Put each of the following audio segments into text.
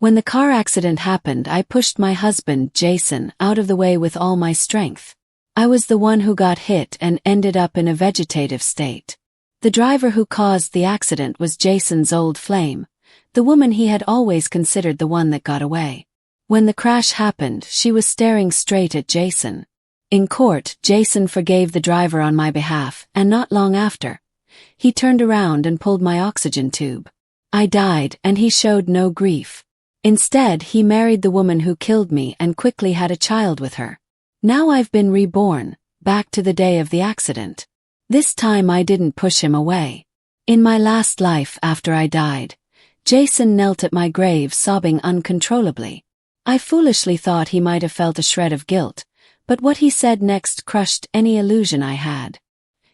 When the car accident happened, I pushed my husband, Jason, out of the way with all my strength. I was the one who got hit and ended up in a vegetative state. The driver who caused the accident was Jason's old flame, the woman he had always considered the one that got away. When the crash happened, she was staring straight at Jason. In court, Jason forgave the driver on my behalf, and not long after, he turned around and pulled my oxygen tube. I died, and he showed no grief. Instead, he married the woman who killed me and quickly had a child with her. Now I've been reborn, back to the day of the accident. This time I didn't push him away. In my last life after I died, Jason knelt at my grave sobbing uncontrollably. I foolishly thought he might have felt a shred of guilt, but what he said next crushed any illusion I had.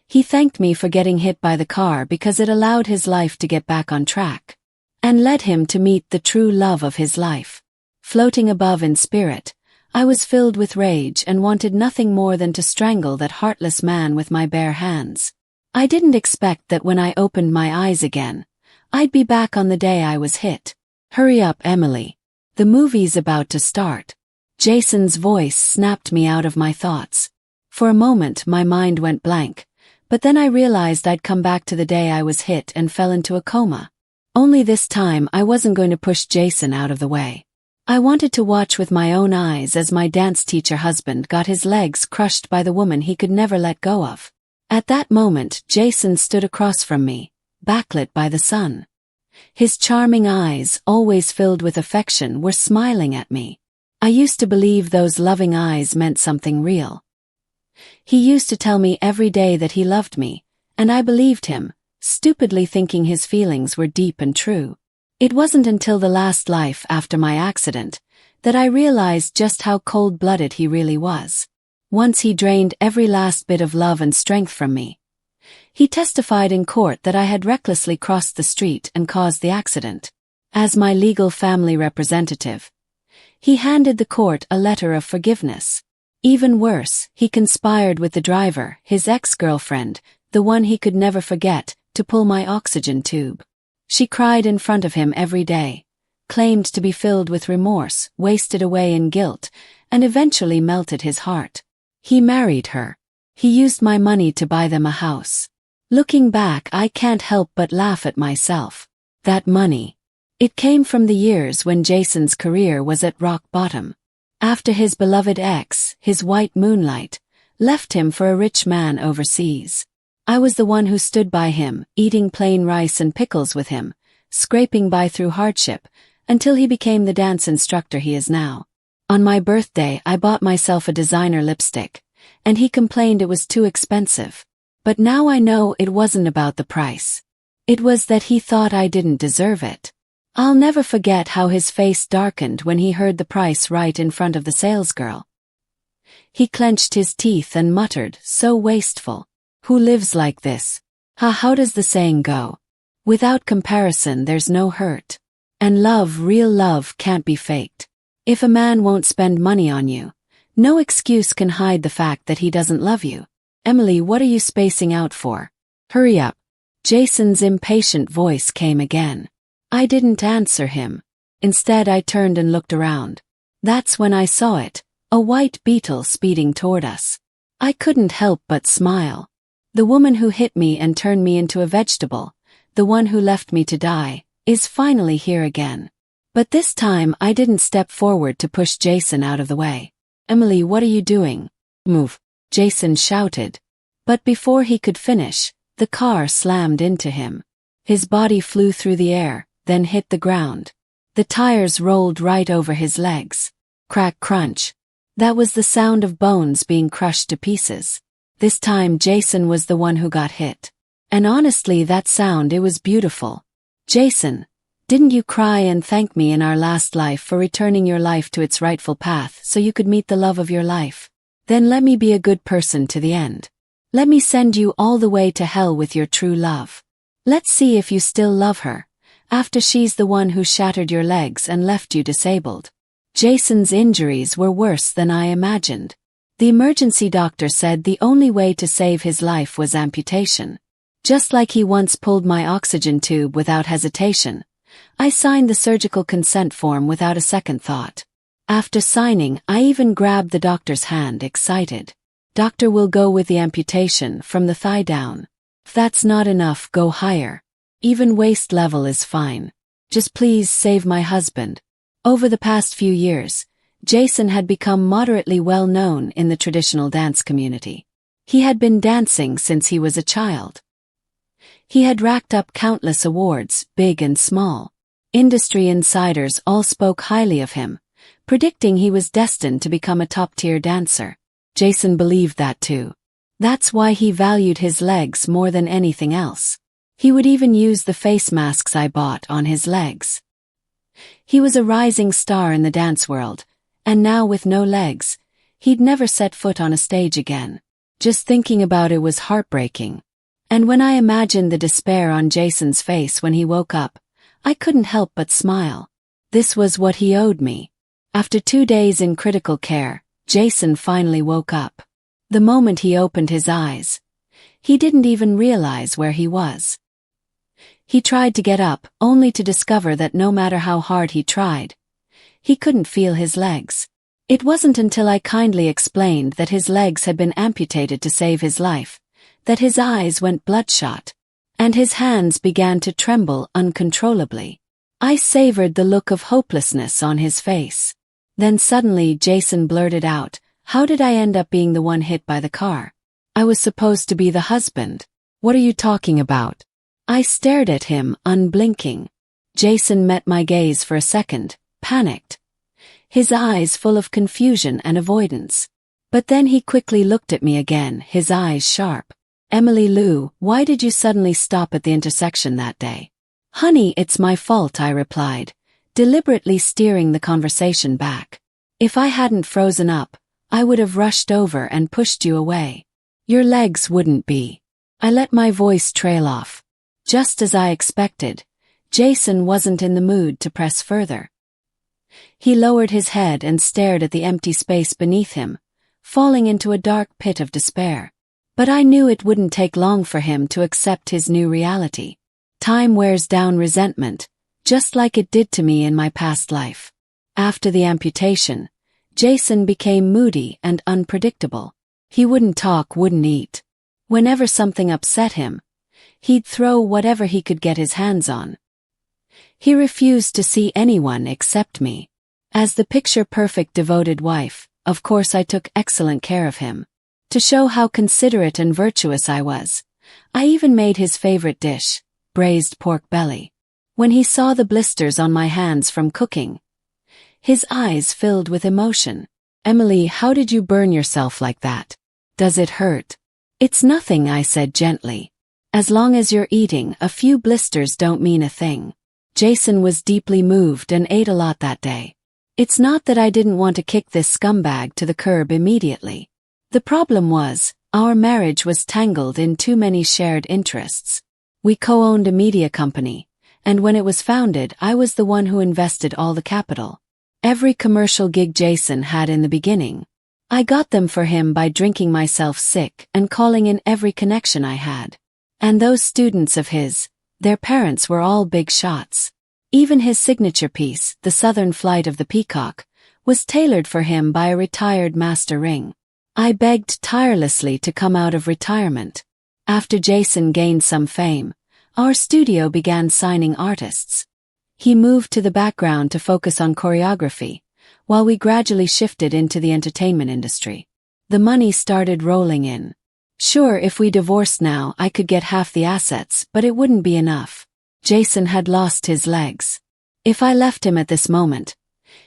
He thanked me for getting hit by the car because it allowed his life to get back on track, and led him to meet the true love of his life. Floating above in spirit, I was filled with rage and wanted nothing more than to strangle that heartless man with my bare hands. I didn't expect that when I opened my eyes again, I'd be back on the day I was hit. "Hurry up, Emily. The movie's about to start." Jason's voice snapped me out of my thoughts. For a moment my mind went blank, but then I realized I'd come back to the day I was hit and fell into a coma. Only this time I wasn't going to push Jason out of the way. I wanted to watch with my own eyes as my dance teacher husband got his legs crushed by the woman he could never let go of. At that moment, Jason stood across from me, backlit by the sun. His charming eyes, always filled with affection, were smiling at me. I used to believe those loving eyes meant something real. He used to tell me every day that he loved me, and I believed him, stupidly thinking his feelings were deep and true. It wasn't until the last life after my accident that I realized just how cold-blooded he really was. Once he drained every last bit of love and strength from me. He testified in court that I had recklessly crossed the street and caused the accident. As my legal family representative, he handed the court a letter of forgiveness. Even worse, he conspired with the driver, his ex-girlfriend, the one he could never forget, to pull my oxygen tube. She cried in front of him every day, claimed to be filled with remorse, wasted away in guilt, and eventually melted his heart. He married her. He used my money to buy them a house. Looking back, I can't help but laugh at myself. That money. It came from the years when Jason's career was at rock bottom. After his beloved ex, his white moonlight, left him for a rich man overseas. I was the one who stood by him, eating plain rice and pickles with him, scraping by through hardship, until he became the dance instructor he is now. On my birthday, I bought myself a designer lipstick, and he complained it was too expensive. But now I know it wasn't about the price. It was that he thought I didn't deserve it. I'll never forget how his face darkened when he heard the price right in front of the salesgirl. He clenched his teeth and muttered, "So wasteful. Who lives like this?" How does the saying go? Without comparison there's no hurt. And love, real love, can't be faked. If a man won't spend money on you, no excuse can hide the fact that he doesn't love you. "Emily, what are you spacing out for? Hurry up." Jason's impatient voice came again. I didn't answer him. Instead, I turned and looked around. That's when I saw it, a white beetle speeding toward us. I couldn't help but smile. The woman who hit me and turned me into a vegetable, the one who left me to die, is finally here again. But this time I didn't step forward to push Jason out of the way. "Emily, what are you doing? Move," Jason shouted. But before he could finish, the car slammed into him. His body flew through the air, then hit the ground. The tires rolled right over his legs. Crack, crunch. That was the sound of bones being crushed to pieces. This time Jason was the one who got hit. And honestly, that sound, it was beautiful. "Jason, didn't you cry and thank me in our last life for returning your life to its rightful path so you could meet the love of your life? Then let me be a good person to the end. Let me send you all the way to hell with your true love. Let's see if you still love her, after she's the one who shattered your legs and left you disabled." Jason's injuries were worse than I imagined. The emergency doctor said the only way to save his life was amputation. Just like he once pulled my oxygen tube without hesitation, I signed the surgical consent form without a second thought. After signing, I even grabbed the doctor's hand, excited. Doctor, will go with the amputation from the thigh down. If that's not enough, go higher. Even waist level is fine. Just please save my husband. Over the past few years, Jason had become moderately well known in the traditional dance community. He had been dancing since he was a child. He had racked up countless awards, big and small. Industry insiders all spoke highly of him, predicting he was destined to become a top-tier dancer. Jason believed that too. That's why he valued his legs more than anything else. He would even use the face masks I bought on his legs. He was a rising star in the dance world, and now with no legs, he'd never set foot on a stage again. Just thinking about it was heartbreaking. And when I imagined the despair on Jason's face when he woke up, I couldn't help but smile. This was what he owed me. After 2 days in critical care, Jason finally woke up. The moment he opened his eyes, he didn't even realize where he was. He tried to get up, only to discover that no matter how hard he tried, he couldn't feel his legs. It wasn't until I kindly explained that his legs had been amputated to save his life, that his eyes went bloodshot, and his hands began to tremble uncontrollably. I savored the look of hopelessness on his face. Then suddenly Jason blurted out, "How did I end up being the one hit by the car? I was supposed to be the husband. What are you talking about?" I stared at him, unblinking. Jason met my gaze for a second, panicked, his eyes full of confusion and avoidance. But then he quickly looked at me again, his eyes sharp. "Emily Lou, why did you suddenly stop at the intersection that day?" "Honey, it's my fault," I replied, deliberately steering the conversation back. "If I hadn't frozen up, I would have rushed over and pushed you away. Your legs wouldn't be." I let my voice trail off. Just as I expected, Jason wasn't in the mood to press further. He lowered his head and stared at the empty space beneath him, falling into a dark pit of despair. But I knew it wouldn't take long for him to accept his new reality. Time wears down resentment, just like it did to me in my past life. After the amputation, Jason became moody and unpredictable. He wouldn't talk, wouldn't eat. Whenever something upset him, he'd throw whatever he could get his hands on. He refused to see anyone except me. As the picture-perfect devoted wife, of course I took excellent care of him. To show how considerate and virtuous I was, I even made his favorite dish, braised pork belly. When he saw the blisters on my hands from cooking, his eyes filled with emotion. "Emily, how did you burn yourself like that? Does it hurt?" "It's nothing," I said gently. "As long as you're eating, a few blisters don't mean a thing." Jason was deeply moved and ate a lot that day. It's not that I didn't want to kick this scumbag to the curb immediately. The problem was, our marriage was tangled in too many shared interests. We co-owned a media company, and when it was founded, I was the one who invested all the capital. Every commercial gig Jason had in the beginning, I got them for him by drinking myself sick and calling in every connection I had. And those students of his, their parents were all big shots. Even his signature piece, the Southern Flight of the Peacock, was tailored for him by a retired master ring. I begged tirelessly to come out of retirement. After Jason gained some fame, our studio began signing artists. He moved to the background to focus on choreography, while we gradually shifted into the entertainment industry. The money started rolling in. Sure, if we divorced now, I could get half the assets, but it wouldn't be enough. Jason had lost his legs. If I left him at this moment,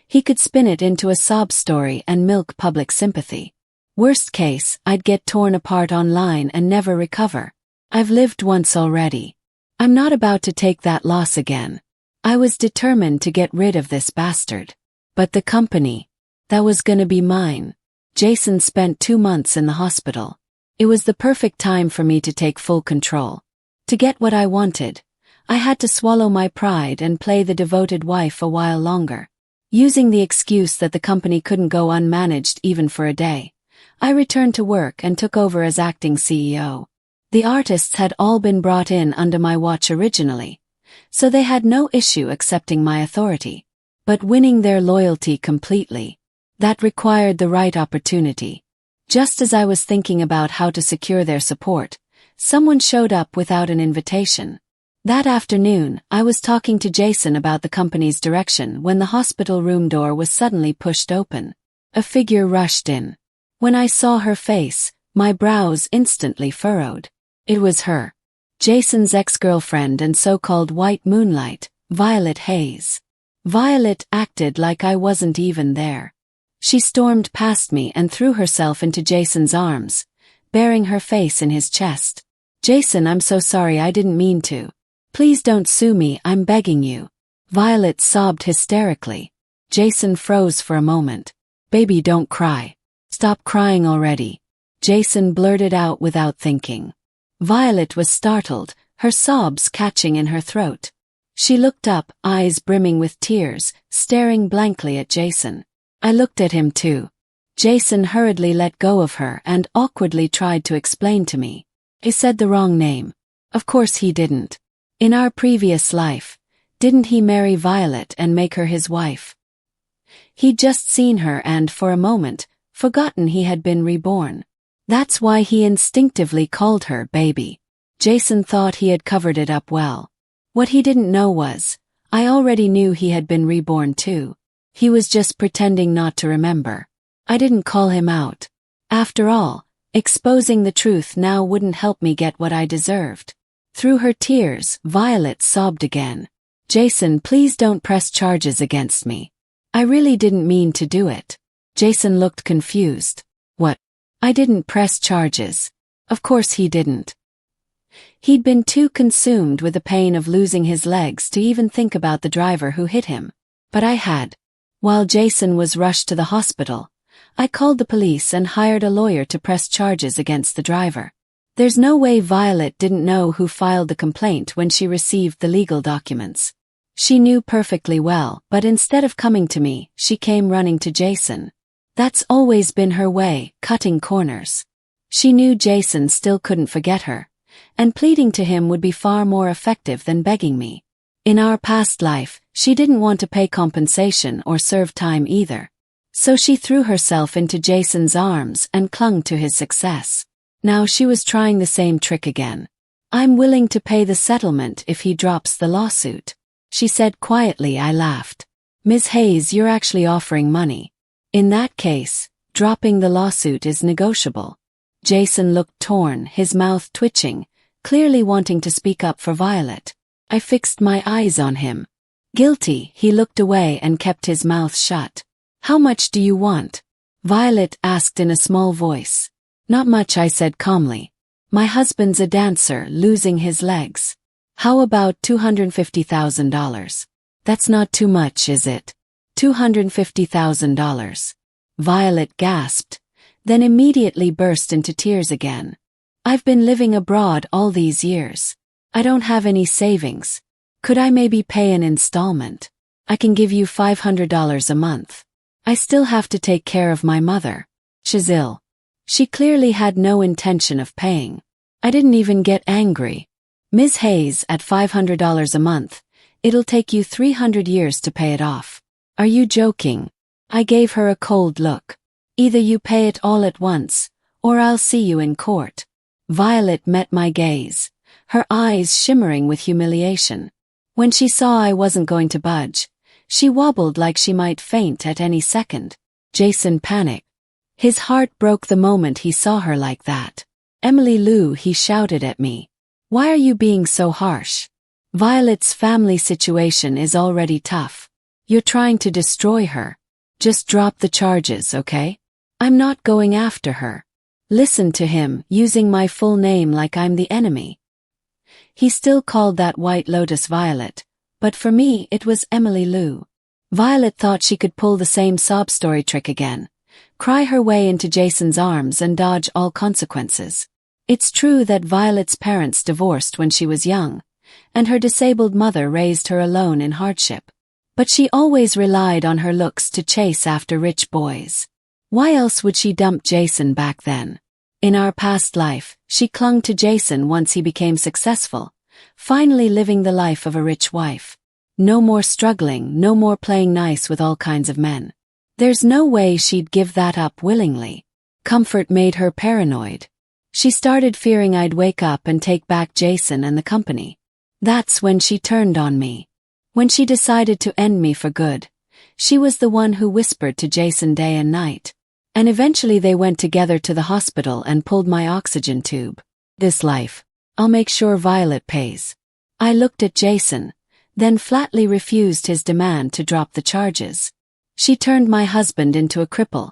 he could spin it into a sob story and milk public sympathy. Worst case, I'd get torn apart online and never recover. I've lived once already. I'm not about to take that loss again. I was determined to get rid of this bastard. But the company, that was gonna be mine. Jason spent 2 months in the hospital. It was the perfect time for me to take full control. To get what I wanted, I had to swallow my pride and play the devoted wife a while longer. Using the excuse that the company couldn't go unmanaged even for a day, I returned to work and took over as acting CEO. The artists had all been brought in under my watch originally, so they had no issue accepting my authority. But winning their loyalty completely, that required the right opportunity. Just as I was thinking about how to secure their support, someone showed up without an invitation. That afternoon, I was talking to Jason about the company's direction when the hospital room door was suddenly pushed open. A figure rushed in. When I saw her face, my brows instantly furrowed. It was her. Jason's ex-girlfriend and so-called white moonlight, Violet Hayes. Violet acted like I wasn't even there. She stormed past me and threw herself into Jason's arms, burying her face in his chest. "Jason, I'm so sorry, I didn't mean to. Please don't sue me, I'm begging you." Violet sobbed hysterically. Jason froze for a moment. "Baby, don't cry. Stop crying already," Jason blurted out without thinking. Violet was startled, her sobs catching in her throat. She looked up, eyes brimming with tears, staring blankly at Jason. I looked at him too. Jason hurriedly let go of her and awkwardly tried to explain to me. He said the wrong name. Of course he didn't. In our previous life, didn't he marry Violet and make her his wife? He'd just seen her and, for a moment, forgotten he had been reborn. That's why he instinctively called her baby. Jason thought he had covered it up well. What he didn't know was, I already knew he had been reborn too. He was just pretending not to remember. I didn't call him out. After all, exposing the truth now wouldn't help me get what I deserved. Through her tears, Violet sobbed again. "Jason, please don't press charges against me. I really didn't mean to do it." Jason looked confused. "What? I didn't press charges." Of course he didn't. He'd been too consumed with the pain of losing his legs to even think about the driver who hit him. But I had. While Jason was rushed to the hospital, I called the police and hired a lawyer to press charges against the driver. There's no way Violet didn't know who filed the complaint when she received the legal documents. She knew perfectly well, but instead of coming to me, she came running to Jason. That's always been her way, cutting corners. She knew Jason still couldn't forget her, and pleading to him would be far more effective than begging me. In our past life, she didn't want to pay compensation or serve time either. So she threw herself into Jason's arms and clung to his success. Now she was trying the same trick again. "I'm willing to pay the settlement if he drops the lawsuit," she said quietly. I laughed. "Ms. Hayes, you're actually offering money. In that case, dropping the lawsuit is negotiable." Jason looked torn, his mouth twitching, clearly wanting to speak up for Violet. I fixed my eyes on him. Guilty, he looked away and kept his mouth shut. "How much do you want?" Violet asked in a small voice. "Not much," I said calmly. "My husband's a dancer, losing his legs. How about $250,000? That's not too much, is it?" $250,000. Violet gasped, then immediately burst into tears again. "I've been living abroad all these years. I don't have any savings. Could I maybe pay an installment? I can give you $500 a month. I still have to take care of my mother. She's ill." She clearly had no intention of paying. I didn't even get angry. "Ms. Hayes, at $500 a month, it'll take you 300 years to pay it off. Are you joking?" I gave her a cold look. "Either you pay it all at once, or I'll see you in court." Violet met my gaze, her eyes shimmering with humiliation. When she saw I wasn't going to budge, she wobbled like she might faint at any second. Jason panicked. His heart broke the moment he saw her like that. "Emily Lou," he shouted at me. "Why are you being so harsh? Violet's family situation is already tough. You're trying to destroy her. Just drop the charges, okay? I'm not going after her." Listen to him, using my full name like I'm the enemy. He still called that White Lotus Violet, but for me it was Emily Lou. Violet thought she could pull the same sob story trick again. Cry her way into Jason's arms and dodge all consequences. It's true that Violet's parents divorced when she was young, and her disabled mother raised her alone in hardship. But she always relied on her looks to chase after rich boys. Why else would she dump Jason back then? In our past life, she clung to Jason once he became successful, finally living the life of a rich wife. No more struggling, no more playing nice with all kinds of men. There's no way she'd give that up willingly. Comfort made her paranoid. She started fearing I'd wake up and take back Jason and the company. That's when she turned on me. When she decided to end me for good. She was the one who whispered to Jason day and night. And eventually they went together to the hospital and pulled my oxygen tube. This life. I'll make sure Violet pays. I looked at Jason, then flatly refused his demand to drop the charges. She turned my husband into a cripple,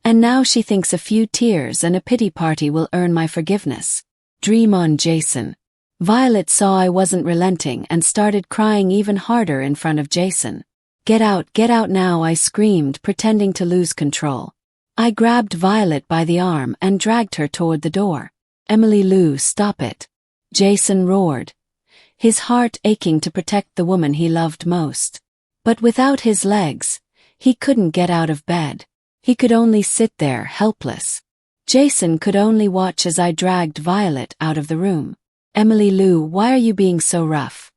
and now she thinks a few tears and a pity party will earn my forgiveness. Dream on, Jason. Violet saw I wasn't relenting and started crying even harder in front of Jason. Get out now, I screamed, pretending to lose control. I grabbed Violet by the arm and dragged her toward the door. Emily Lou, stop it. Jason roared, his heart aching to protect the woman he loved most. But without his legs, he couldn't get out of bed. He could only sit there, helpless. Jason could only watch as I dragged Violet out of the room. Emily Lou, why are you being so rough?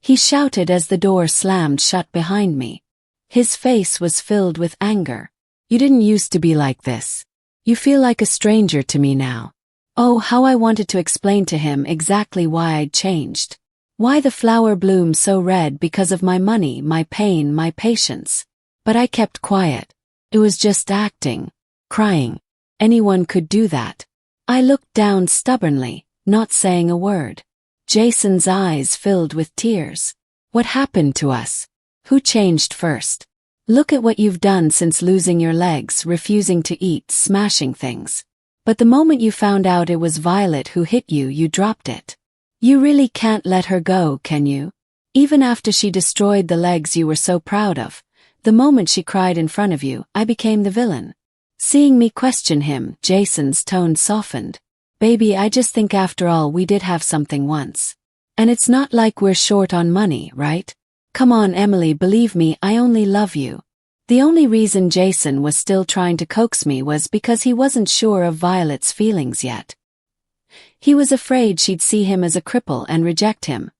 He shouted as the door slammed shut behind me. His face was filled with anger. You didn't used to be like this. You feel like a stranger to me now. Oh, how I wanted to explain to him exactly why I'd changed. Why the flower bloomed so red because of my money, my pain, my patience. But I kept quiet. It was just acting. Crying. Anyone could do that. I looked down stubbornly, not saying a word. Jason's eyes filled with tears. What happened to us? Who changed first? Look at what you've done since losing your legs, refusing to eat, smashing things. But the moment you found out it was Violet who hit you, you dropped it. You really can't let her go, can you? Even after she destroyed the legs you were so proud of, the moment she cried in front of you, I became the villain. Seeing me question him, Jason's tone softened. Baby, I just think after all we did have something once. And it's not like we're short on money, right? Come on, Emily, believe me, I only love you. The only reason Jason was still trying to coax me was because he wasn't sure of Violet's feelings yet. He was afraid she'd see him as a cripple and reject him,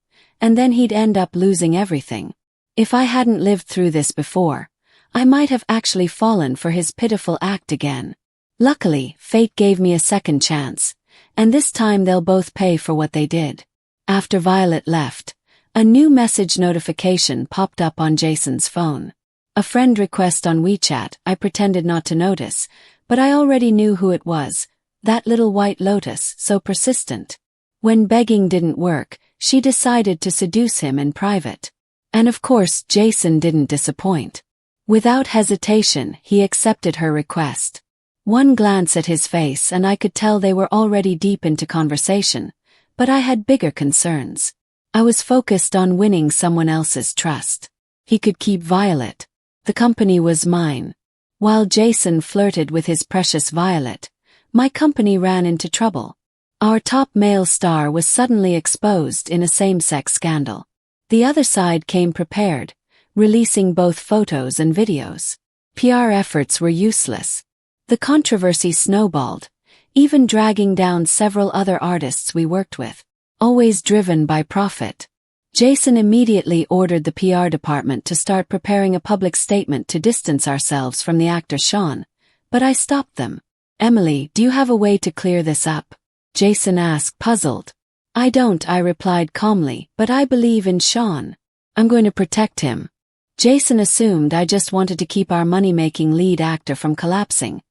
and then he'd end up losing everything. If I hadn't lived through this before, I might have actually fallen for his pitiful act again. Luckily, fate gave me a second chance, and this time they'll both pay for what they did. After Violet left, a new message notification popped up on Jason's phone. A friend request on WeChat. I pretended not to notice, but I already knew who it was, that little white lotus, so persistent. When begging didn't work, she decided to seduce him in private. And of course, Jason didn't disappoint. Without hesitation, he accepted her request. One glance at his face and I could tell they were already deep into conversation, but I had bigger concerns. I was focused on winning someone else's trust. He could keep Violet. The company was mine. While Jason flirted with his precious Violet, my company ran into trouble. Our top male star was suddenly exposed in a same-sex scandal. The other side came prepared, releasing both photos and videos. PR efforts were useless. The controversy snowballed, even dragging down several other artists we worked with, always driven by profit. Jason immediately ordered the PR department to start preparing a public statement to distance ourselves from the actor Sean, but I stopped them. Emily, do you have a way to clear this up? Jason asked, puzzled. I don't, I replied calmly, but I believe in Sean. I'm going to protect him. Jason assumed I just wanted to keep our money-making lead actor from collapsing,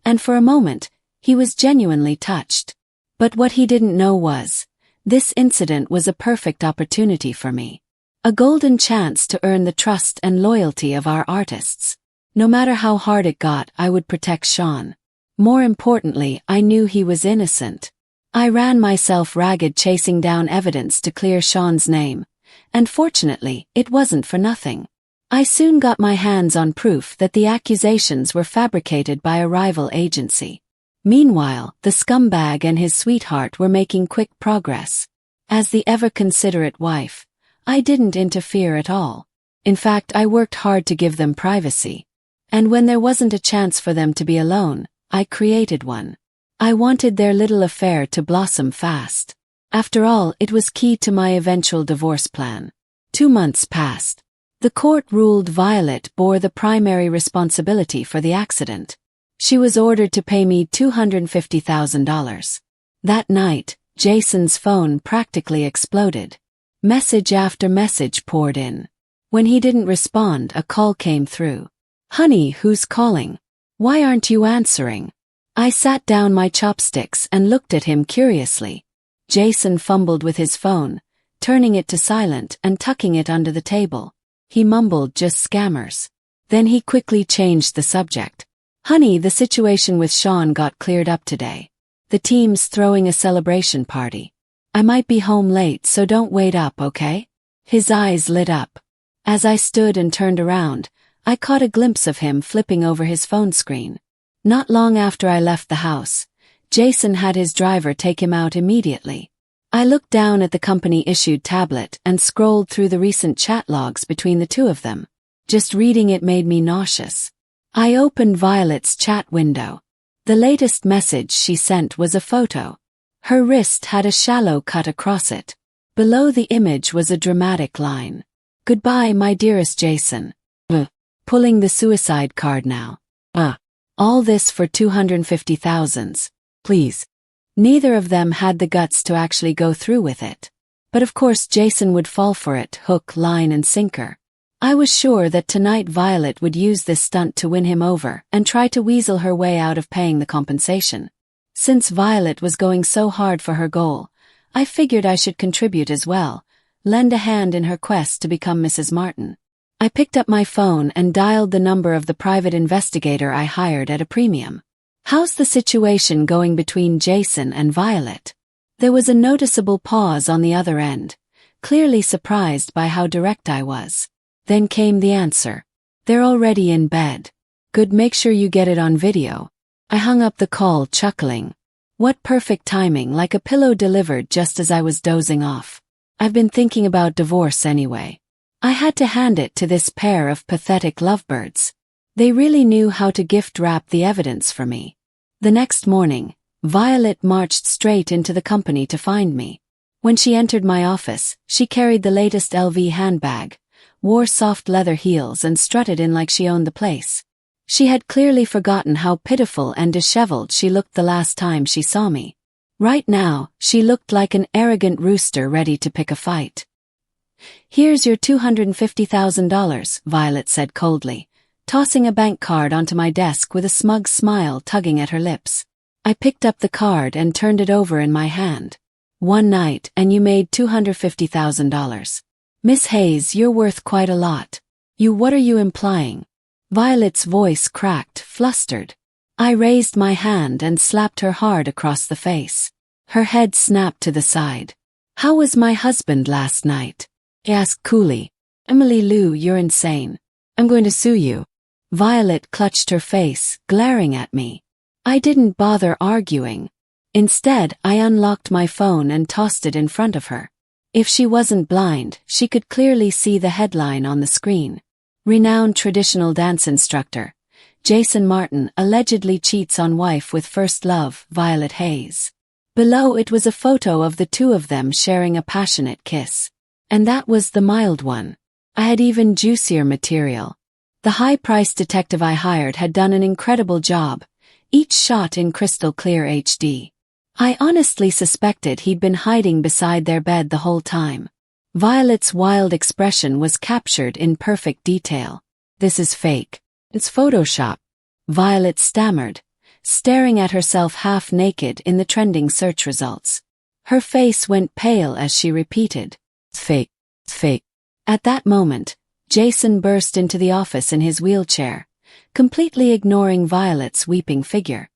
and for a moment, he was genuinely touched. But what he didn't know was, this incident was a perfect opportunity for me. A golden chance to earn the trust and loyalty of our artists. No matter how hard it got, I would protect Sean. More importantly, I knew he was innocent. I ran myself ragged chasing down evidence to clear Sean's name, and fortunately, it wasn't for nothing. I soon got my hands on proof that the accusations were fabricated by a rival agency. Meanwhile, the scumbag and his sweetheart were making quick progress. As the ever-considerate wife, I didn't interfere at all. In fact, I worked hard to give them privacy. And when there wasn't a chance for them to be alone, I created one. I wanted their little affair to blossom fast. After all, it was key to my eventual divorce plan. 2 months passed. The court ruled Violet bore the primary responsibility for the accident. She was ordered to pay me $250,000. That night, Jason's phone practically exploded. Message after message poured in. When he didn't respond, a call came through. "Honey, who's calling? Why aren't you answering?" I sat down my chopsticks and looked at him curiously. Jason fumbled with his phone, turning it to silent and tucking it under the table. He mumbled, "Just scammers." Then he quickly changed the subject. "Honey, the situation with Sean got cleared up today. The team's throwing a celebration party. I might be home late, so don't wait up, okay?" His eyes lit up. As I stood and turned around, I caught a glimpse of him flipping over his phone screen. Not long after I left the house, Jason had his driver take him out immediately. I looked down at the company-issued tablet and scrolled through the recent chat logs between the two of them. Just reading it made me nauseous. I opened Violet's chat window. The latest message she sent was a photo. Her wrist had a shallow cut across it. Below the image was a dramatic line. "Goodbye, my dearest Jason. Pulling the suicide card now. All this for $250,000. Please." Neither of them had the guts to actually go through with it. But of course Jason would fall for it, hook, line, and sinker. I was sure that tonight Violet would use this stunt to win him over and try to weasel her way out of paying the compensation. Since Violet was going so hard for her goal, I figured I should contribute as well, lend a hand in her quest to become Mrs. Martin. I picked up my phone and dialed the number of the private investigator I hired at a premium. "How's the situation going between Jason and Violet?" There was a noticeable pause on the other end, clearly surprised by how direct I was. Then came the answer. "They're already in bed. Good, make sure you get it on video." I hung up the call, chuckling. What perfect timing, like a pillow delivered just as I was dozing off. I've been thinking about divorce anyway. I had to hand it to this pair of pathetic lovebirds. They really knew how to gift wrap the evidence for me. The next morning, Violet marched straight into the company to find me. When she entered my office, she carried the latest LV handbag, wore soft leather heels, and strutted in like she owned the place. She had clearly forgotten how pitiful and disheveled she looked the last time she saw me. Right now, she looked like an arrogant rooster ready to pick a fight. "Here's your $250,000, Violet said coldly, tossing a bank card onto my desk with a smug smile tugging at her lips. I picked up the card and turned it over in my hand. "One night and you made $250,000. Miss Hayes, you're worth quite a lot." What are you implying?" Violet's voice cracked, flustered. I raised my hand and slapped her hard across the face. Her head snapped to the side. "How was my husband last night?" I asked coolly. "Emily Lou, you're insane. I'm going to sue you." Violet clutched her face, glaring at me. I didn't bother arguing. Instead, I unlocked my phone and tossed it in front of her. If she wasn't blind, she could clearly see the headline on the screen. Renowned traditional dance instructor, Jason Martin allegedly cheats on wife with first love, Violet Hayes. Below it was a photo of the two of them sharing a passionate kiss. And that was the mild one. I had even juicier material. The high-priced detective I hired had done an incredible job, each shot in crystal clear HD. I honestly suspected he'd been hiding beside their bed the whole time. Violet's wild expression was captured in perfect detail. "This is fake. It's Photoshop," Violet stammered, staring at herself half-naked in the trending search results. Her face went pale as she repeated, "It's fake. It's fake." At that moment, Jason burst into the office in his wheelchair, completely ignoring Violet's weeping figure.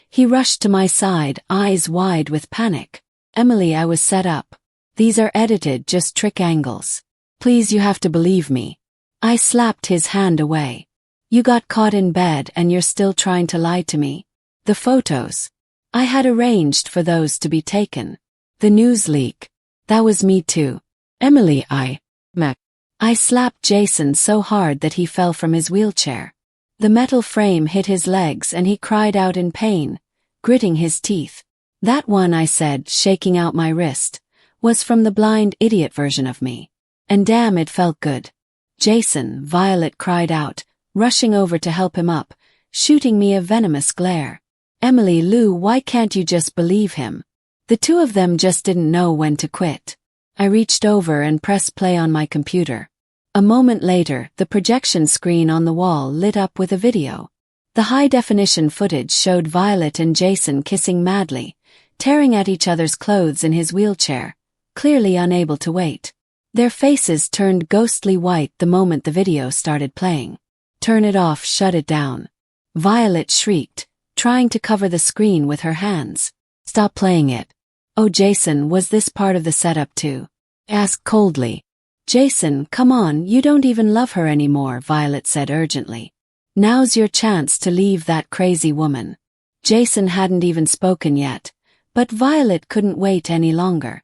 He rushed to my side, eyes wide with panic. "Emily, I was set up. These are edited, just trick angles. Please, you have to believe me." I slapped his hand away. "You got caught in bed and you're still trying to lie to me? The photos. I had arranged for those to be taken. The news leak. That was me too. Emily, I slapped Jason so hard that he fell from his wheelchair. The metal frame hit his legs and he cried out in pain, gritting his teeth. That one, I said, shaking out my wrist, was from the blind idiot version of me. And damn, it felt good. Jason, Violet cried out, rushing over to help him up, shooting me a venomous glare. Emily Lou, why can't you just believe him? The two of them just didn't know when to quit. I reached over and pressed play on my computer. A moment later, the projection screen on the wall lit up with a video. The high-definition footage showed Violet and Jason kissing madly, tearing at each other's clothes in his wheelchair, clearly unable to wait. Their faces turned ghostly white the moment the video started playing. Turn it off, shut it down. Violet shrieked, trying to cover the screen with her hands. Stop playing it. Oh, Jason, was this part of the setup too? Asked coldly. Jason, come on, you don't even love her anymore, Violet said urgently. Now's your chance to leave that crazy woman. Jason hadn't even spoken yet, but Violet couldn't wait any longer.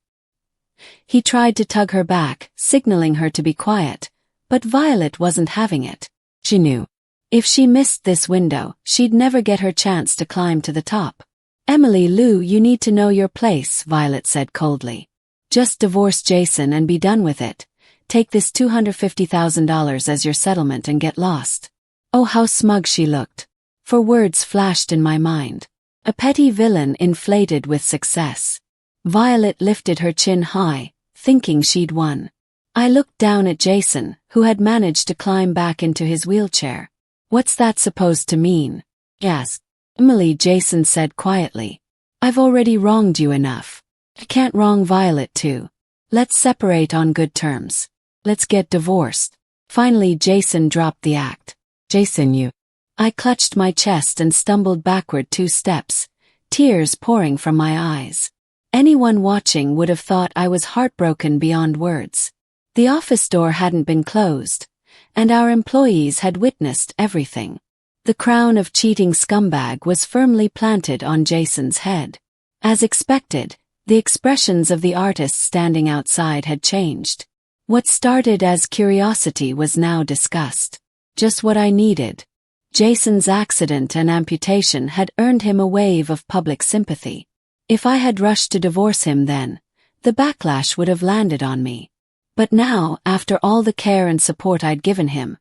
He tried to tug her back, signaling her to be quiet, but Violet wasn't having it. She knew. If she missed this window, she'd never get her chance to climb to the top. Emily Lou, you need to know your place, Violet said coldly. Just divorce Jason and be done with it. Take this $250,000 as your settlement and get lost. Oh, how smug she looked. For words flashed in my mind. A petty villain inflated with success. Violet lifted her chin high, thinking she'd won. I looked down at Jason, who had managed to climb back into his wheelchair. What's that supposed to mean? Asked Emily. Jason said quietly. I've already wronged you enough. I can't wrong Violet too. Let's separate on good terms. Let's get divorced. Finally, Jason dropped the act. Jason, you. I clutched my chest and stumbled backward 2 steps, tears pouring from my eyes. Anyone watching would have thought I was heartbroken beyond words. The office door hadn't been closed, and our employees had witnessed everything. The crown of cheating scumbag was firmly planted on Jason's head. As expected, the expressions of the artists standing outside had changed. What started as curiosity was now disgust. Just what I needed. Jason's accident and amputation had earned him a wave of public sympathy. If I had rushed to divorce him then, the backlash would have landed on me. But now, after all the care and support I'd given him,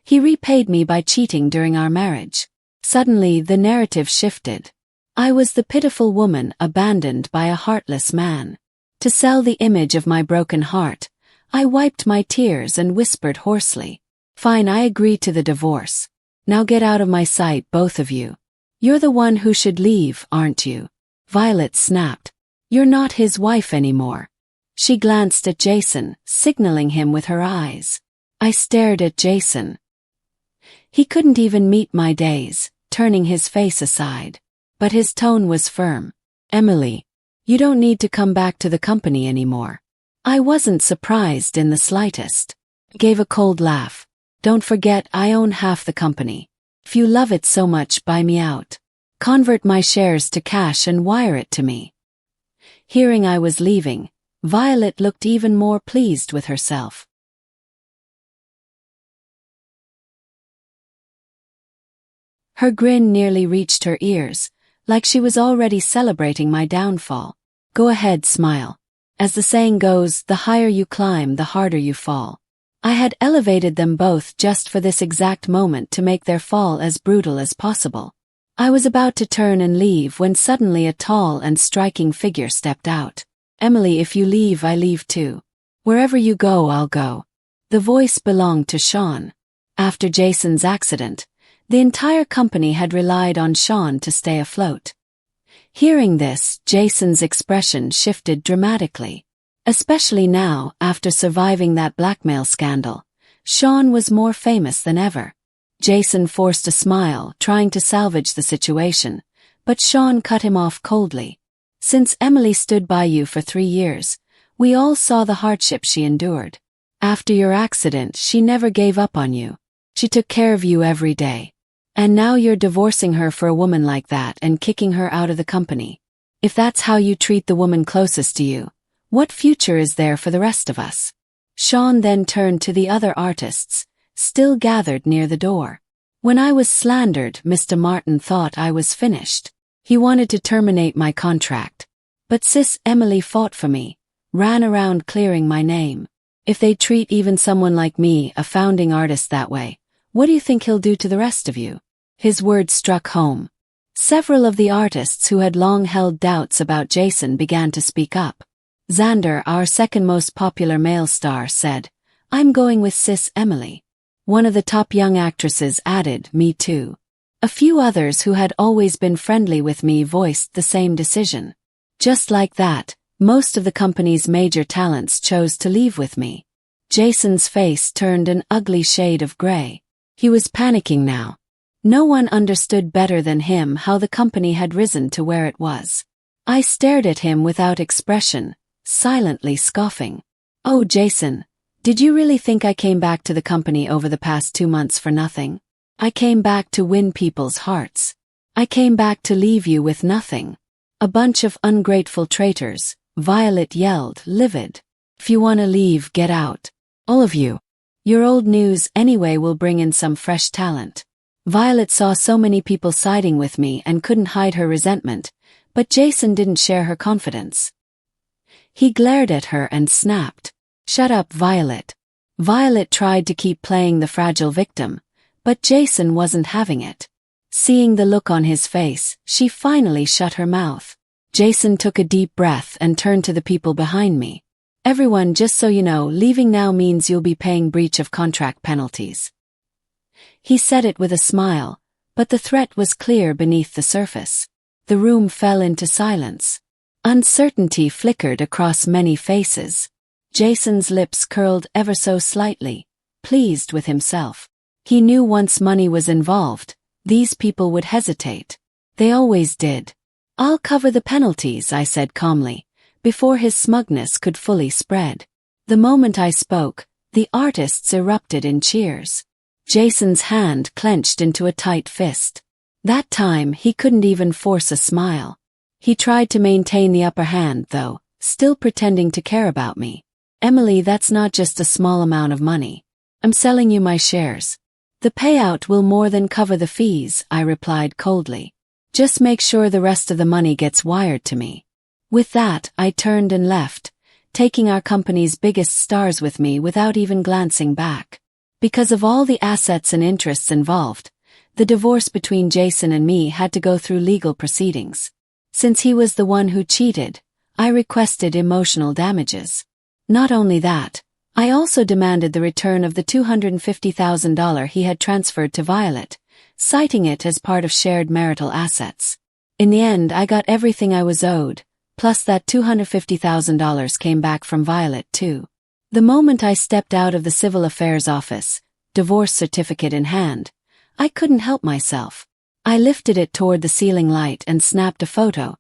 he repaid me by cheating during our marriage. Suddenly, the narrative shifted. I was the pitiful woman abandoned by a heartless man. To sell the image of my broken heart, I wiped my tears and whispered hoarsely, Fine, I agree to the divorce. Now get out of my sight, both of you. You're the one who should leave, aren't you? Violet snapped. You're not his wife anymore. She glanced at Jason, signaling him with her eyes. I stared at Jason. He couldn't even meet my gaze, turning his face aside. But his tone was firm. Emily, you don't need to come back to the company anymore. I wasn't surprised in the slightest. Gave a cold laugh. Don't forget, I own half the company. If you love it so much, buy me out. Convert my shares to cash and wire it to me. Hearing I was leaving, Violet looked even more pleased with herself. Her grin nearly reached her ears, like she was already celebrating my downfall. Go ahead, smile. As the saying goes, the higher you climb, the harder you fall. I had elevated them both just for this exact moment to make their fall as brutal as possible. I was about to turn and leave when suddenly a tall and striking figure stepped out. Emily, if you leave, I leave too. Wherever you go, I'll go. The voice belonged to Sean. After Jason's accident, the entire company had relied on Sean to stay afloat. Hearing this, Jason's expression shifted dramatically. Especially now, after surviving that blackmail scandal, Sean was more famous than ever. Jason forced a smile, trying to salvage the situation, but Sean cut him off coldly. Since Emily stood by you for 3 years, we all saw the hardship she endured. After your accident, she never gave up on you. She took care of you every day. And now you're divorcing her for a woman like that and kicking her out of the company. If that's how you treat the woman closest to you, what future is there for the rest of us? Sean then turned to the other artists, still gathered near the door. When I was slandered, Mr. Martin thought I was finished. He wanted to terminate my contract. But sis Emily fought for me, ran around clearing my name. If they treat even someone like me, a founding artist, that way, what do you think he'll do to the rest of you? His words struck home. Several of the artists who had long held doubts about Jason began to speak up. Xander, our second most popular male star, said, "I'm going with sis Emily." One of the top young actresses added, "Me too." A few others who had always been friendly with me voiced the same decision. Just like that, most of the company's major talents chose to leave with me. Jason's face turned an ugly shade of gray. He was panicking now. No one understood better than him how the company had risen to where it was. I stared at him without expression, silently scoffing. "Oh, Jason, did you really think I came back to the company over the past 2 months for nothing? I came back to win people's hearts. I came back to leave you with nothing. A bunch of ungrateful traitors," Violet yelled, livid. "If you want to leave, get out. All of you. Your old news anyway will bring in some fresh talent." Violet saw so many people siding with me and couldn't hide her resentment, but Jason didn't share her confidence. He glared at her and snapped, "Shut up, Violet." Violet tried to keep playing the fragile victim, but Jason wasn't having it. Seeing the look on his face, she finally shut her mouth. Jason took a deep breath and turned to the people behind me. "Everyone, just so you know, leaving now means you'll be paying breach of contract penalties." He said it with a smile, but the threat was clear beneath the surface. The room fell into silence. Uncertainty flickered across many faces. Jason's lips curled ever so slightly, pleased with himself. He knew once money was involved, these people would hesitate. They always did. "I'll cover the penalties," I said calmly, before his smugness could fully spread. The moment I spoke, the artists erupted in cheers. Jason's hand clenched into a tight fist. That time he couldn't even force a smile. He tried to maintain the upper hand, though, still pretending to care about me. "Emily, that's not just a small amount of money. I'm selling you my shares. The payout will more than cover the fees," I replied coldly. "Just make sure the rest of the money gets wired to me." With that, I turned and left, taking our company's biggest stars with me without even glancing back. Because of all the assets and interests involved, the divorce between Jason and me had to go through legal proceedings. Since he was the one who cheated, I requested emotional damages. Not only that, I also demanded the return of the $250,000 he had transferred to Violet, citing it as part of shared marital assets. In the end, I got everything I was owed, plus that $250,000 came back from Violet too. The moment I stepped out of the civil affairs office, divorce certificate in hand, I couldn't help myself. I lifted it toward the ceiling light and snapped a photo,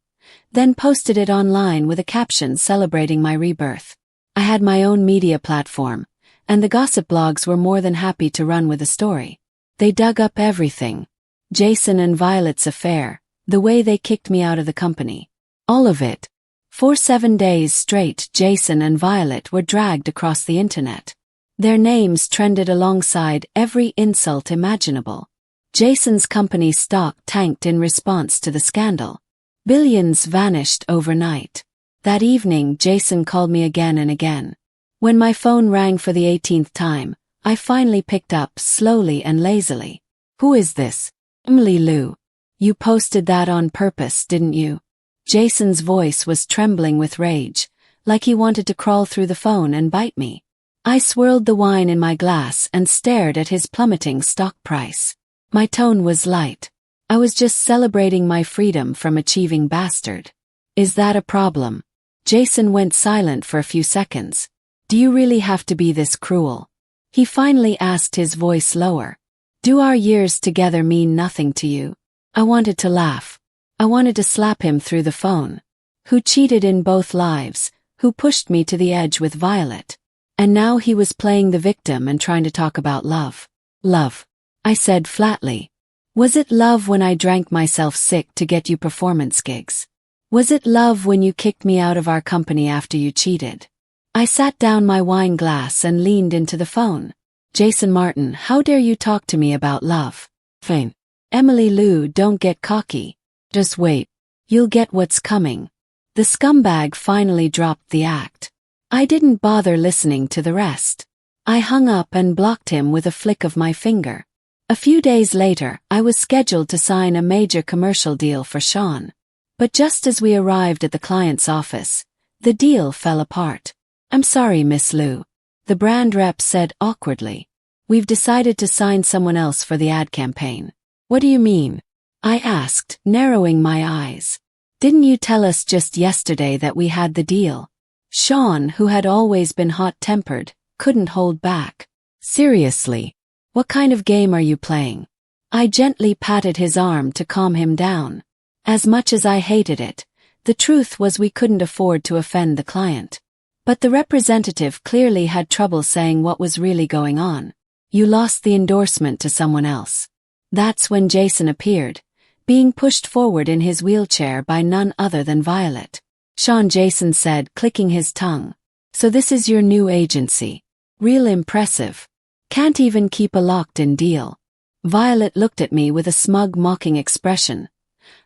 then posted it online with a caption celebrating my rebirth. I had my own media platform, and the gossip blogs were more than happy to run with the story. They dug up everything. Jason and Violet's affair, the way they kicked me out of the company. All of it. For 7 days straight, Jason and Violet were dragged across the internet. Their names trended alongside every insult imaginable. Jason's company's stock tanked in response to the scandal. Billions vanished overnight. That evening, Jason called me again and again. When my phone rang for the 18th time, I finally picked up slowly and lazily. "Who is this?" "Emily Lou. You posted that on purpose, didn't you?" Jason's voice was trembling with rage, like he wanted to crawl through the phone and bite me. I swirled the wine in my glass and stared at his plummeting stock price. My tone was light. I was just celebrating my freedom from achieving bastard. "Is that a problem?" Jason went silent for a few seconds. "Do you really have to be this cruel?" He finally asked, his voice lower. "Do our years together mean nothing to you?" I wanted to laugh. I wanted to slap him through the phone. Who cheated in both lives, who pushed me to the edge with Violet. And now he was playing the victim and trying to talk about love. "Love," I said flatly. "Was it love when I drank myself sick to get you performance gigs? Was it love when you kicked me out of our company after you cheated?" I sat down my wine glass and leaned into the phone. "Jason Martin, how dare you talk to me about love?" "Fine. Emily Lou, don't get cocky. Just wait." You'll get what's coming. The scumbag finally dropped the act. I didn't bother listening to the rest. I hung up and blocked him with a flick of my finger. A few days later, I was scheduled to sign a major commercial deal for Sean. But just as we arrived at the client's office, the deal fell apart. "I'm sorry, Miss Liu," the brand rep said awkwardly. "We've decided to sign someone else for the ad campaign." "What do you mean?" I asked, narrowing my eyes. "Didn't you tell us just yesterday that we had the deal?" Sean, who had always been hot-tempered, couldn't hold back. "Seriously? What kind of game are you playing?" I gently patted his arm to calm him down. As much as I hated it, the truth was we couldn't afford to offend the client. But the representative clearly had trouble saying what was really going on. "You lost the endorsement to someone else." That's when Jason appeared, being pushed forward in his wheelchair by none other than Violet. "Sean," Jason said, clicking his tongue. "So this is your new agency. Real impressive. Can't even keep a locked-in deal." Violet looked at me with a smug, mocking expression,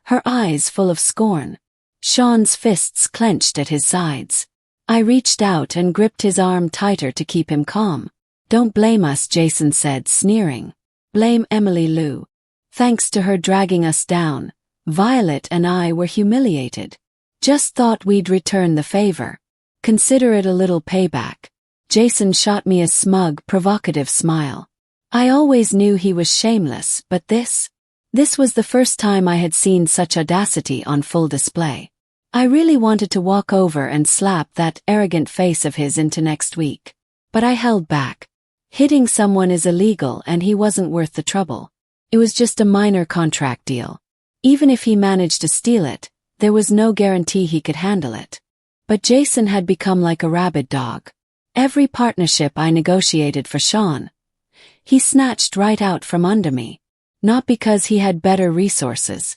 her eyes full of scorn. Sean's fists clenched at his sides. I reached out and gripped his arm tighter to keep him calm. "Don't blame us," Jason said, sneering. "Blame Emily Liu. Thanks to her dragging us down, Violet and I were humiliated. Just thought we'd return the favor. Consider it a little payback." Jason shot me a smug, provocative smile. I always knew he was shameless, but this was the first time I had seen such audacity on full display. I really wanted to walk over and slap that arrogant face of his into next week. But I held back. Hitting someone is illegal and he wasn't worth the trouble. It was just a minor contract deal. Even if he managed to steal it, there was no guarantee he could handle it. But Jason had become like a rabid dog. Every partnership I negotiated for Sean, he snatched right out from under me. Not because he had better resources.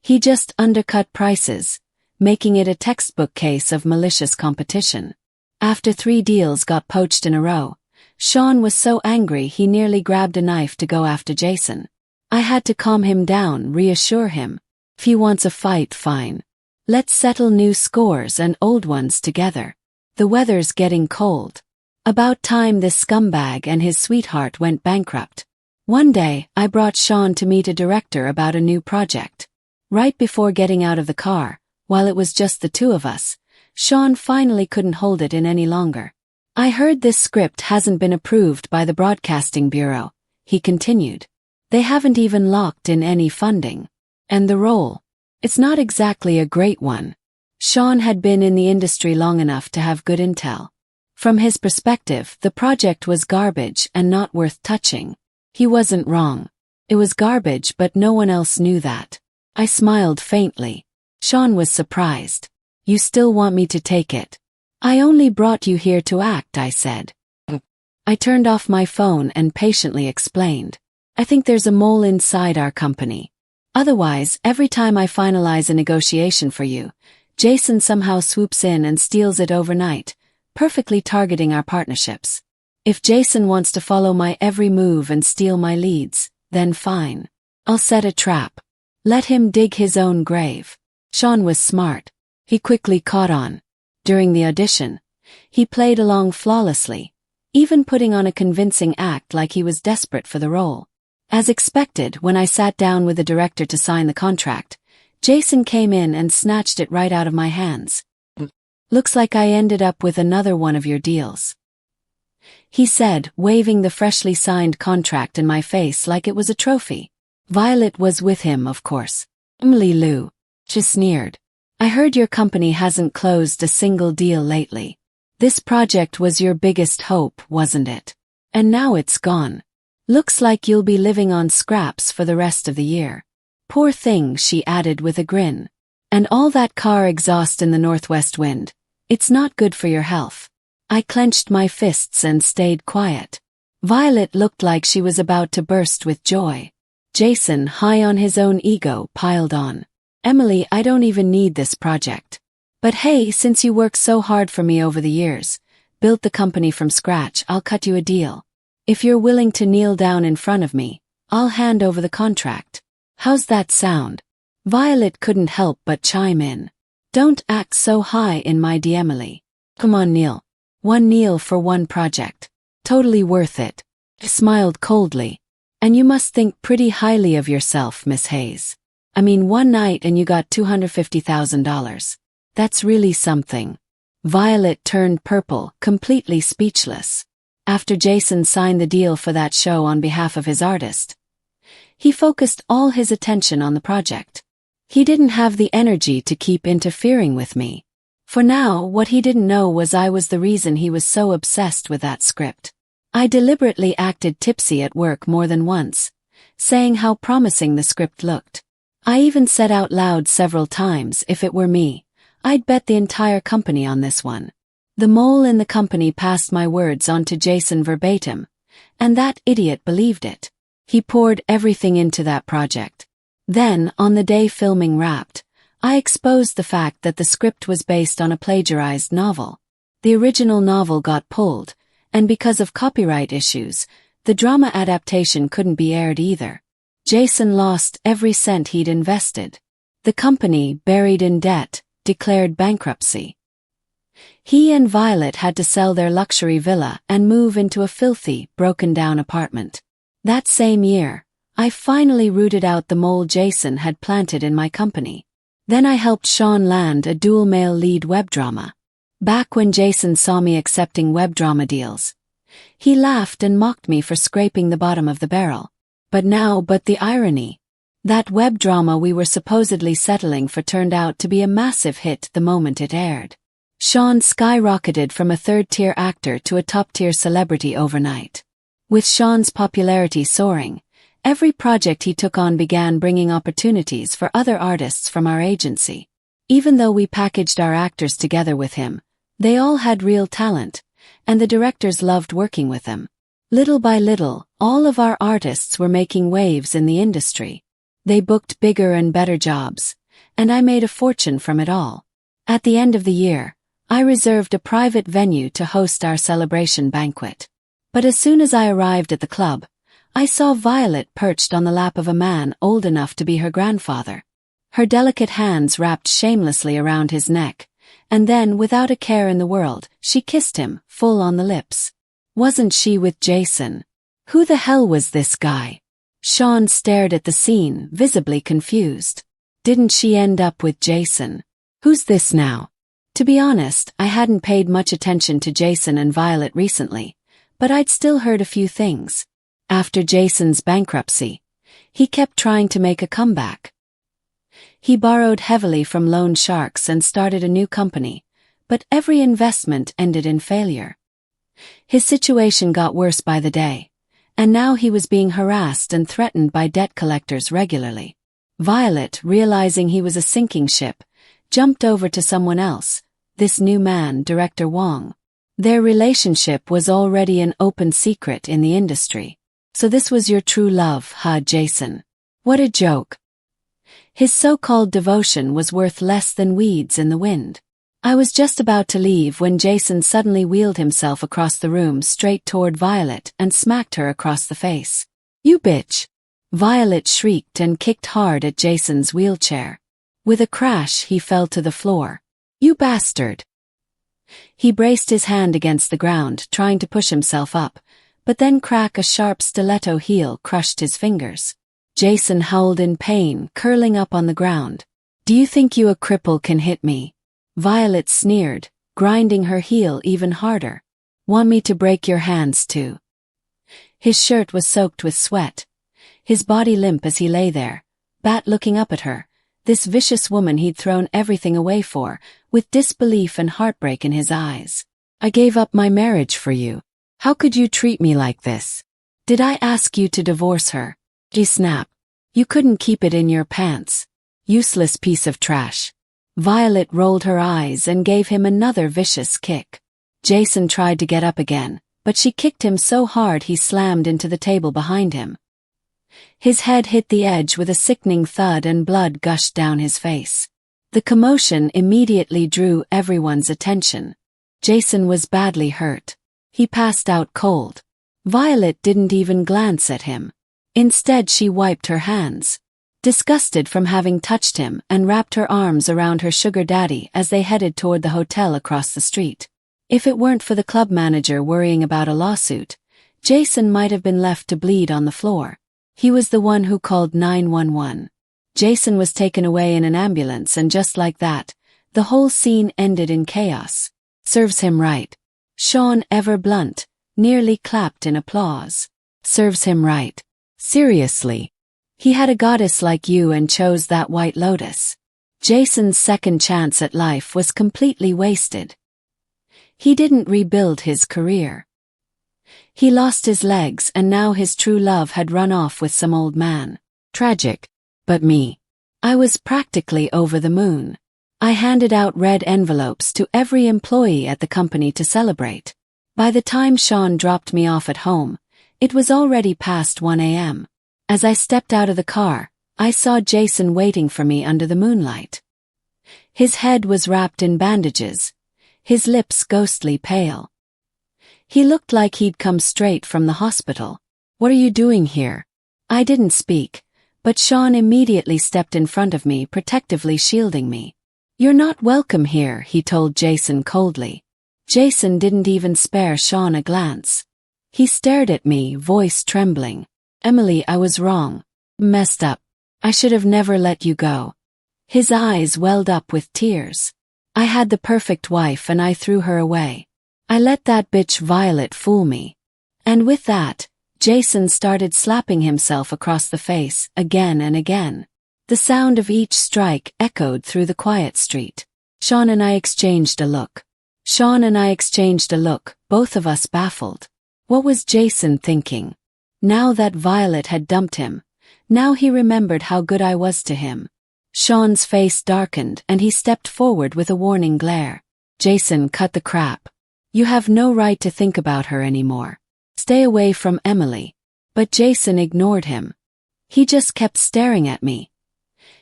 He just undercut prices, making it a textbook case of malicious competition. After 3 deals got poached in a row, Sean was so angry he nearly grabbed a knife to go after Jason. I had to calm him down, reassure him. "If he wants a fight, fine. Let's settle new scores and old ones together. The weather's getting cold." About time this scumbag and his sweetheart went bankrupt. One day, I brought Sean to meet a director about a new project. Right before getting out of the car, while it was just the two of us, Sean finally couldn't hold it in any longer. "I heard this script hasn't been approved by the Broadcasting Bureau," he continued. "They haven't even locked in any funding. And the role? It's not exactly a great one." Sean had been in the industry long enough to have good intel. From his perspective, the project was garbage and not worth touching. He wasn't wrong. It was garbage, but no one else knew that. I smiled faintly. Sean was surprised. "You still want me to take it?" "I only brought you here to act," I said. I turned off my phone and patiently explained. "I think there's a mole inside our company. Otherwise, every time I finalize a negotiation for you, Jason somehow swoops in and steals it overnight, perfectly targeting our partnerships. If Jason wants to follow my every move and steal my leads, then fine. I'll set a trap. Let him dig his own grave." Sean was smart. He quickly caught on. During the audition, he played along flawlessly, even putting on a convincing act like he was desperate for the role. As expected, when I sat down with the director to sign the contract, Jason came in and snatched it right out of my hands. "Looks like I ended up with another one of your deals," he said, waving the freshly signed contract in my face like it was a trophy. Violet was with him, of course. "Emily Liu," she sneered. "I heard your company hasn't closed a single deal lately. This project was your biggest hope, wasn't it? And now it's gone. Looks like you'll be living on scraps for the rest of the year." "Poor thing," she added with a grin. "And all that car exhaust in the northwest wind. It's not good for your health." I clenched my fists and stayed quiet. Violet looked like she was about to burst with joy. Jason, high on his own ego, piled on. "Emily, I don't even need this project. But hey, since you worked so hard for me over the years, built the company from scratch, I'll cut you a deal. If you're willing to kneel down in front of me, I'll hand over the contract. How's that sound?" Violet couldn't help but chime in. Don't act so high in my Emily. Come on, Neil. One Neil for one project. Totally worth it. I smiled coldly. And you must think pretty highly of yourself, Miss Hayes. I mean, one night and you got $250,000. That's really something. Violet turned purple, completely speechless. After Jason signed the deal for that show on behalf of his artist, he focused all his attention on the project. He didn't have the energy to keep interfering with me. For now, what he didn't know was I was the reason he was so obsessed with that script. I deliberately acted tipsy at work more than once, saying how promising the script looked. I even said out loud several times, if it were me, I'd bet the entire company on this one. The mole in the company passed my words on to Jason verbatim, and that idiot believed it. He poured everything into that project. Then, on the day filming wrapped, I exposed the fact that the script was based on a plagiarized novel. The original novel got pulled, and because of copyright issues, the drama adaptation couldn't be aired either. Jason lost every cent he'd invested. The company, buried in debt, declared bankruptcy. He and Violet had to sell their luxury villa and move into a filthy, broken-down apartment. That same year, I finally rooted out the mole Jason had planted in my company. Then I helped Sean land a dual male lead web drama. Back when Jason saw me accepting web drama deals, he laughed and mocked me for scraping the bottom of the barrel. But the irony. That web drama we were supposedly settling for turned out to be a massive hit the moment it aired. Sean skyrocketed from a third-tier actor to a top-tier celebrity overnight. With Sean's popularity soaring, every project he took on began bringing opportunities for other artists from our agency. Even though we packaged our actors together with him, they all had real talent, and the directors loved working with them. Little by little, all of our artists were making waves in the industry. They booked bigger and better jobs, and I made a fortune from it all. At the end of the year, I reserved a private venue to host our celebration banquet. But as soon as I arrived at the club, I saw Violet perched on the lap of a man old enough to be her grandfather. Her delicate hands wrapped shamelessly around his neck, and then, without a care in the world, she kissed him, full on the lips. Wasn't she with Jason? Who the hell was this guy? Sean stared at the scene, visibly confused. Didn't she end up with Jason? Who's this now? To be honest, I hadn't paid much attention to Jason and Violet recently, but I'd still heard a few things. After Jason's bankruptcy, he kept trying to make a comeback. He borrowed heavily from loan sharks and started a new company, but every investment ended in failure. His situation got worse by the day, and now he was being harassed and threatened by debt collectors regularly. Violet, realizing he was a sinking ship, jumped over to someone else, this new man, Director Wong. Their relationship was already an open secret in the industry. So this was your true love, huh, Jason? What a joke. His so-called devotion was worth less than weeds in the wind. I was just about to leave when Jason suddenly wheeled himself across the room straight toward Violet and smacked her across the face. You bitch! Violet shrieked and kicked hard at Jason's wheelchair. With a crash, he fell to the floor. You bastard! He braced his hand against the ground, trying to push himself up, but then a sharp stiletto heel crushed his fingers. Jason howled in pain, curling up on the ground. Do you think you a cripple can hit me? Violet sneered, grinding her heel even harder. Want me to break your hands too? His shirt was soaked with sweat, his body limp as he lay there, Bat looking up at her, this vicious woman he'd thrown everything away for, with disbelief and heartbreak in his eyes. I gave up my marriage for you. How could you treat me like this? Did I ask you to divorce her? He snapped. You couldn't keep it in your pants. Useless piece of trash. Violet rolled her eyes and gave him another vicious kick. Jason tried to get up again, but she kicked him so hard he slammed into the table behind him. His head hit the edge with a sickening thud and blood gushed down his face. The commotion immediately drew everyone's attention. Jason was badly hurt. He passed out cold. Violet didn't even glance at him. Instead, she wiped her hands. disgusted from having touched him, and wrapped her arms around her sugar daddy as they headed toward the hotel across the street. If it weren't for the club manager worrying about a lawsuit, Jason might have been left to bleed on the floor. He was the one who called 911. Jason was taken away in an ambulance, and just like that, the whole scene ended in chaos. Serves him right. Sean, ever blunt, nearly clapped in applause. Serves him right. Seriously. He had a goddess like you and chose that White Lotus. Jason's second chance at life was completely wasted. He didn't rebuild his career. He lost his legs, and now his true love had run off with some old man. Tragic. But me. I was practically over the moon. I handed out red envelopes to every employee at the company to celebrate. By the time Sean dropped me off at home, it was already past 1 a.m. As I stepped out of the car, I saw Jason waiting for me under the moonlight. His head was wrapped in bandages, his lips ghostly pale. He looked like he'd come straight from the hospital. "What are you doing here?" I didn't speak, but Sean immediately stepped in front of me, protectively shielding me. "You're not welcome here," he told Jason coldly. Jason didn't even spare Sean a glance. He stared at me, voice trembling. "Emily, I was wrong. Messed up. I should have never let you go." His eyes welled up with tears. "I had the perfect wife and I threw her away. I let that bitch Violet fool me." And with that, Jason started slapping himself across the face, again and again. The sound of each strike echoed through the quiet street. Sean and I exchanged a look. Both of us baffled. What was Jason thinking? Now that Violet had dumped him, now he remembered how good I was to him. Sean's face darkened and he stepped forward with a warning glare. "Jason, cut the crap. You have no right to think about her anymore. Stay away from Emily." But Jason ignored him. He just kept staring at me,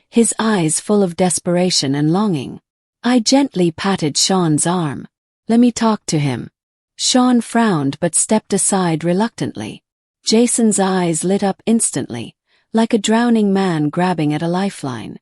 his eyes full of desperation and longing. I gently patted Sean's arm. "Let me talk to him." Sean frowned but stepped aside reluctantly. Jason's eyes lit up instantly, like a drowning man grabbing at a lifeline.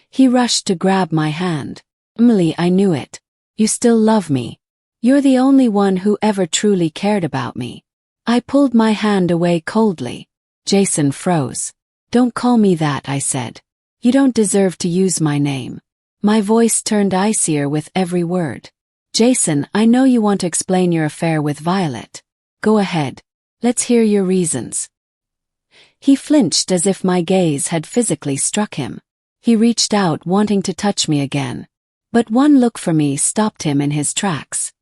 He rushed to grab my hand. "Emily, I knew it. You still love me. You're the only one who ever truly cared about me." I pulled my hand away coldly. Jason froze. "Don't call me that," I said. "You don't deserve to use my name." My voice turned icier with every word. "Jason, I know you want to explain your affair with Violet. Go ahead. Let's hear your reasons." He flinched as if my gaze had physically struck him. He reached out, wanting to touch me again. But one look from me stopped him in his tracks.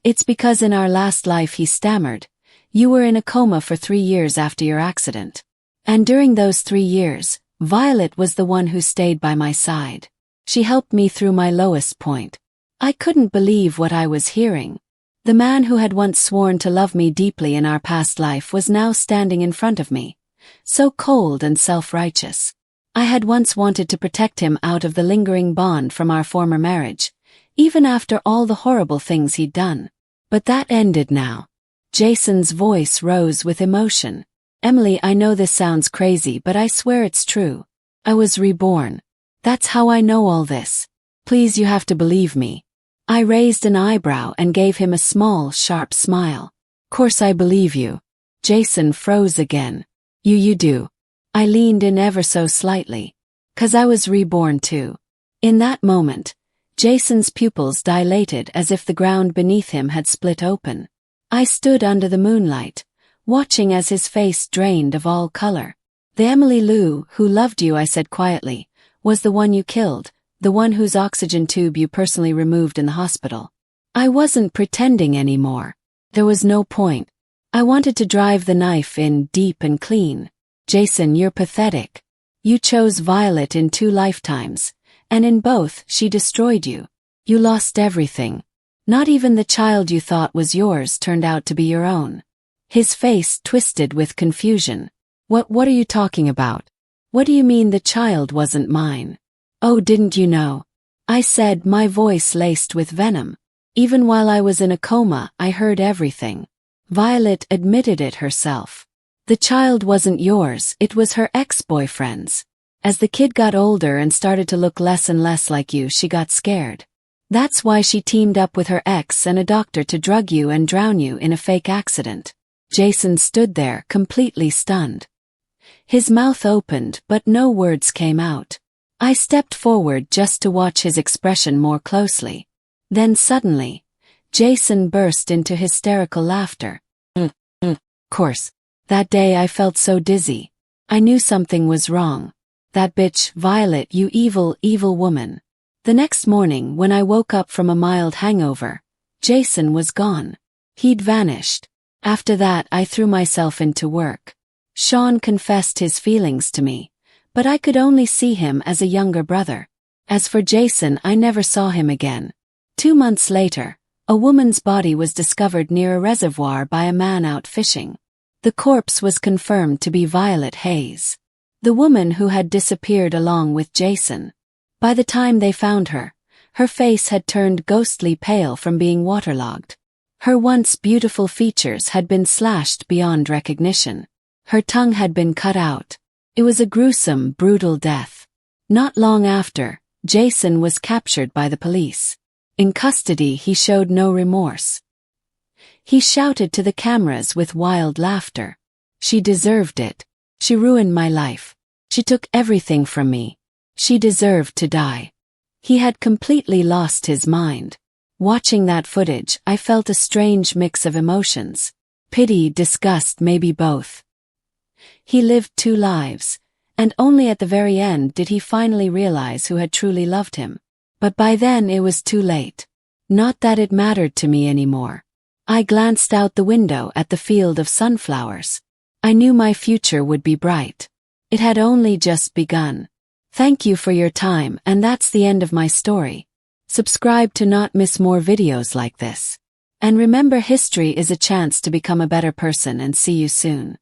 It's because in our last life," he stammered. "You were in a coma for 3 years after your accident. And during those 3 years, Violet was the one who stayed by my side. She helped me through my lowest point." I couldn't believe what I was hearing. The man who had once sworn to love me deeply in our past life was now standing in front of me, so cold and self-righteous. I had once wanted to protect him out of the lingering bond from our former marriage, even after all the horrible things he'd done. But that ended now. Jason's voice rose with emotion. "Emily, I know this sounds crazy, but I swear it's true. I was reborn. That's how I know all this. Please, you have to believe me." I raised an eyebrow and gave him a small, sharp smile. "Course I believe you." Jason froze again. You do." I leaned in ever so slightly. "'Cause I was reborn too." In that moment, Jason's pupils dilated as if the ground beneath him had split open. I stood under the moonlight, watching as his face drained of all color. "The Emily Lou who loved you," I said quietly, "was the one you killed. The one whose oxygen tube you personally removed in the hospital." I wasn't pretending anymore. There was no point. I wanted to drive the knife in deep and clean. "Jason, you're pathetic. You chose Violet in 2 lifetimes, and in both she destroyed you. You lost everything. Not even the child you thought was yours turned out to be your own." His face twisted with confusion. What are you talking about? What do you mean the child wasn't mine?" "Oh, didn't you know?" I said, my voice laced with venom. "Even while I was in a coma, I heard everything. Violet admitted it herself. The child wasn't yours, it was her ex-boyfriend's." As the kid got older and started to look less and less like you, she got scared. That's why she teamed up with her ex and a doctor to drug you and drown you in a fake accident. Jason stood there, completely stunned. His mouth opened, but no words came out. I stepped forward just to watch his expression more closely. Then suddenly, Jason burst into hysterical laughter. Of course. That day I felt so dizzy. I knew something was wrong. That bitch, Violet, you evil, evil woman. The next morning, when I woke up from a mild hangover, Jason was gone. He'd vanished. After that, I threw myself into work. Sean confessed his feelings to me, but I could only see him as a younger brother. As for Jason, I never saw him again. 2 months later, a woman's body was discovered near a reservoir by a man out fishing. The corpse was confirmed to be Violet Hayes, the woman who had disappeared along with Jason. By the time they found her, her face had turned ghostly pale from being waterlogged. Her once beautiful features had been slashed beyond recognition. Her tongue had been cut out. It was a gruesome, brutal death. Not long after, Jason was captured by the police. In custody, he showed no remorse. He shouted to the cameras with wild laughter. She deserved it. She ruined my life. She took everything from me. She deserved to die. He had completely lost his mind. Watching that footage, I felt a strange mix of emotions. Pity, disgust, maybe both. He lived 2 lives, and only at the very end did he finally realize who had truly loved him. But by then it was too late. Not that it mattered to me anymore. I glanced out the window at the field of sunflowers. I knew my future would be bright. It had only just begun. Thank you for your time, and that's the end of my story. Subscribe to not miss more videos like this. And remember, history is a chance to become a better person, and see you soon.